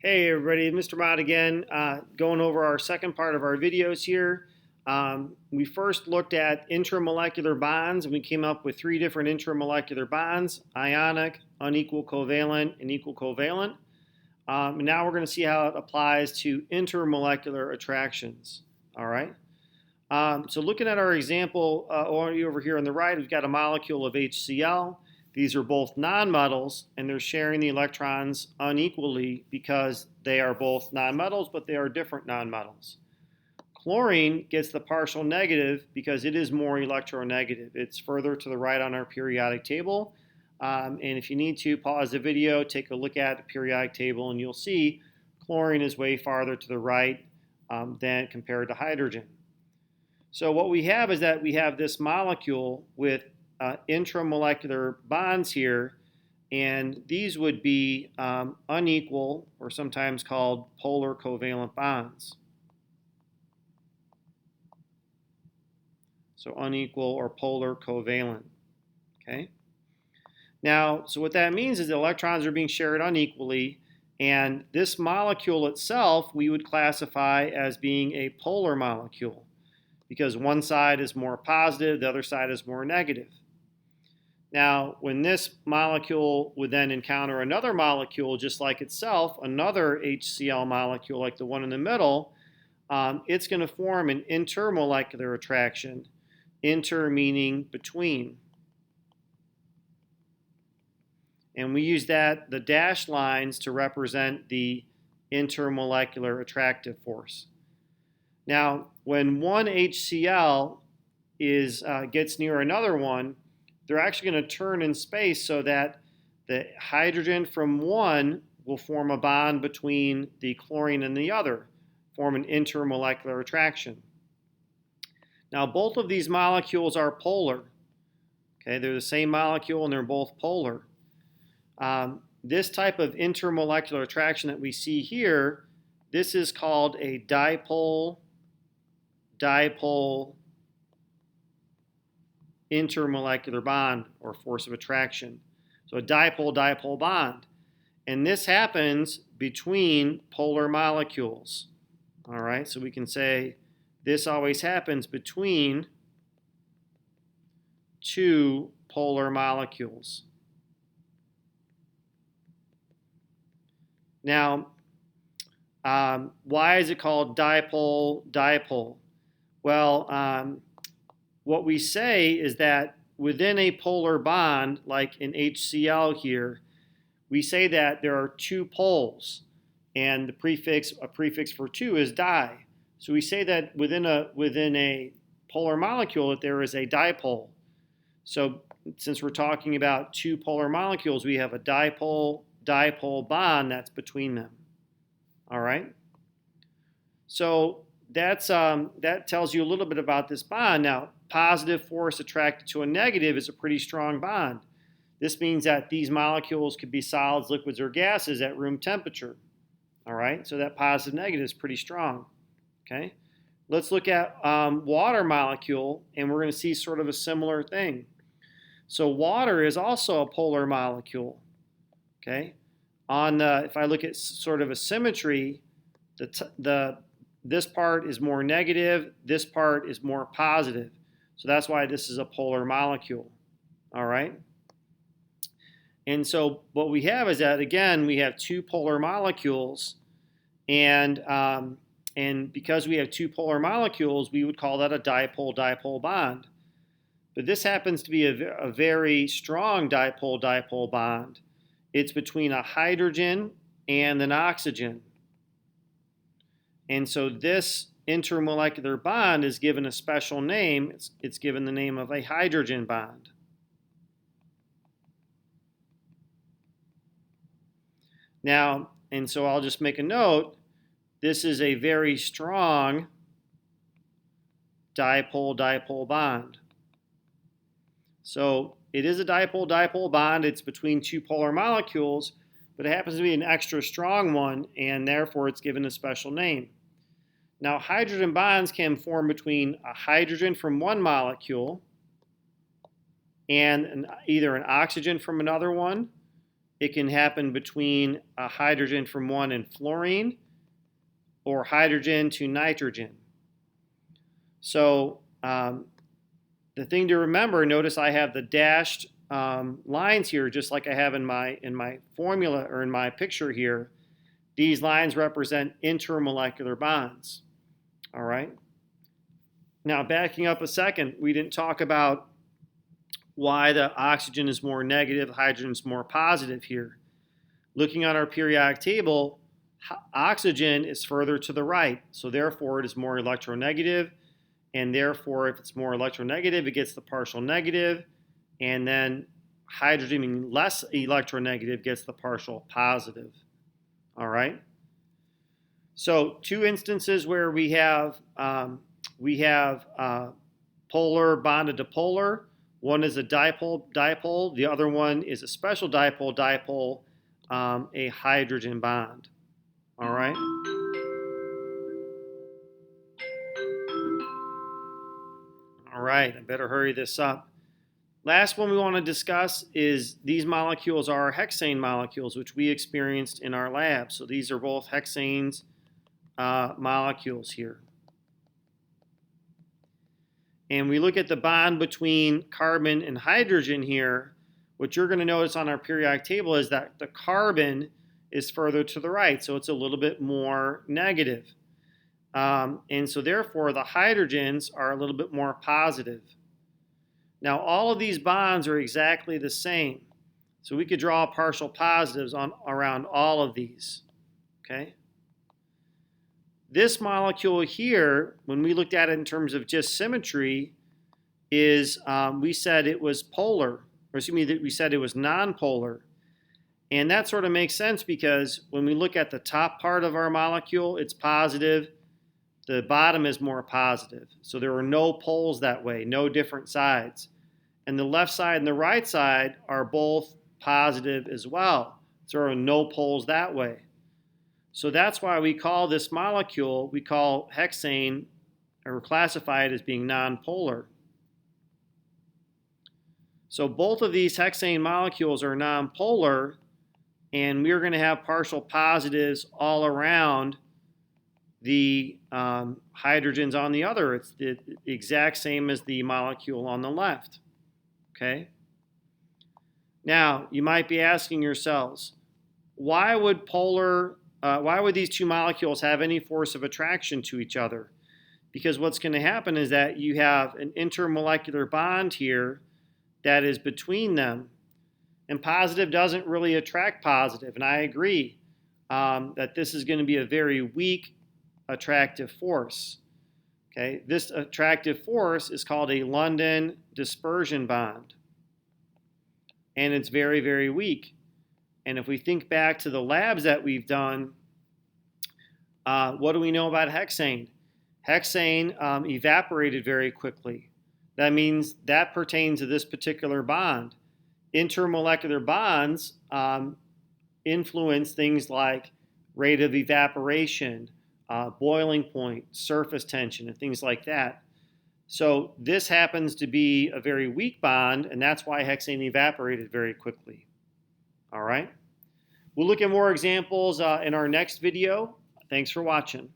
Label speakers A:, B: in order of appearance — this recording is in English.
A: Hey everybody, Mr. Mott again, going over our second part of our videos here. We first looked at intramolecular bonds and we came up with three different intramolecular bonds: ionic, unequal covalent, and equal covalent. And now we're going to see how it applies to intermolecular attractions. All right. So looking at our example over here on the right, we've got a molecule of HCl. These are both nonmetals, and they're sharing the electrons unequally because they are both nonmetals, but they are different nonmetals. Chlorine gets the partial negative because it is more electronegative. It's further to the right on our periodic table. And if you need to, pause the video, take a look at the periodic table, and you'll see chlorine is way farther to the right than compared to hydrogen. So what we have is that we have this molecule with intramolecular bonds here, and these would be unequal, or sometimes called polar covalent bonds. So unequal or polar covalent. Okay. Now, so what that means is the electrons are being shared unequally, and this molecule itself we would classify as being a polar molecule, because one side is more positive, the other side is more negative. Now, when this molecule would then encounter another molecule just like itself, another HCl molecule like the one in the middle, it's going to form an intermolecular attraction. Inter meaning between. And we use the dashed lines to represent the intermolecular attractive force. Now, when one HCl gets near another one, they're actually going to turn in space so that the hydrogen from one will form a bond between the chlorine and the other, form an intermolecular attraction. Now, both of these molecules are polar. Okay, they're the same molecule and they're both polar. This type of intermolecular attraction that we see here, this is called a dipole-dipole intermolecular bond, or force of attraction. So a dipole-dipole bond. And this happens between polar molecules. All right, so we can say this always happens between two polar molecules. Now, why is it called dipole-dipole? Well, what we say is that within a polar bond, like in HCl here, we say that there are two poles, and a prefix for two is di. So we say that within a polar molecule that there is a dipole. So since we're talking about two polar molecules, we have a dipole-dipole bond that's between them. All right. So that tells you a little bit about this bond. Now, positive force attracted to a negative is a pretty strong bond. This means that these molecules could be solids, liquids, or gases at room temperature. All right, so that positive negative is pretty strong. Okay, let's look at water molecule, and we're going to see sort of a similar thing. So water is also a polar molecule. Okay, if I look at sort of a symmetry, this part is more negative, this part is more positive. So that's why this is a polar molecule. All right. And so what we have is that, again, we have two polar molecules, and because we have two polar molecules, we would call that a dipole-dipole bond. But this happens to be a very strong dipole-dipole bond. It's between a hydrogen and an oxygen. And so this intermolecular bond is given a special name. It's given the name of a hydrogen bond. Now, and so I'll just make a note, this is a very strong dipole-dipole bond. So it is a dipole-dipole bond. It's between two polar molecules, but it happens to be an extra strong one, and therefore it's given a special name. Now, hydrogen bonds can form between a hydrogen from one molecule and either an oxygen from another one, It can happen between a hydrogen from 1 and fluorine, or hydrogen to nitrogen. So the thing to remember, notice I have the dashed lines here, just like I have in my formula or in my picture here. These lines represent intermolecular bonds. All right. Now, backing up a second, we didn't talk about why the oxygen is more negative, hydrogen is more positive here. Looking at our periodic table, oxygen is further to the right, so therefore it is more electronegative, and therefore if it's more electronegative, it gets the partial negative, and then hydrogen, meaning less electronegative, gets the partial positive. All right. So two instances where we have polar bonded to polar. One is a dipole. The other one is a special dipole, a hydrogen bond. All right. All right, I better hurry this up. Last one we want to discuss is these molecules are hexane molecules, which we experienced in our lab. So these are both hexanes molecules here. And we look at the bond between carbon and hydrogen here. What you're going to notice on our periodic table is that the carbon is further to the right, so it's a little bit more negative. And so therefore, the hydrogens are a little bit more positive. Now, all of these bonds are exactly the same. So we could draw partial positives around all of these. Okay? This molecule here, when we looked at it in terms of just symmetry, is we said it was polar, or excuse me, that we said it was nonpolar. And that sort of makes sense because when we look at the top part of our molecule, it's positive. The bottom is more positive. So there are no poles that way, no different sides. And the left side and the right side are both positive as well. So there are no poles that way. So that's why we call this molecule, we call hexane, or classify it as being nonpolar. So both of these hexane molecules are nonpolar, and we're going to have partial positives all around the hydrogens on the other. It's the exact same as the molecule on the left. Okay? Now, you might be asking yourselves, why would these two molecules have any force of attraction to each other? Because what's going to happen is that you have an intermolecular bond here that is between them. And positive doesn't really attract positive. And I agree that this is going to be a very weak attractive force. Okay, this attractive force is called a London Dispersion bond. And it's very, very weak. And if we think back to the labs that we've done, what do we know about hexane? Hexane evaporated very quickly. That means that pertains to this particular bond. Intermolecular bonds influence things like rate of evaporation, boiling point, surface tension, and things like that. So this happens to be a very weak bond, and that's why hexane evaporated very quickly. All right? We'll look at more examples in our next video. Thanks for watching.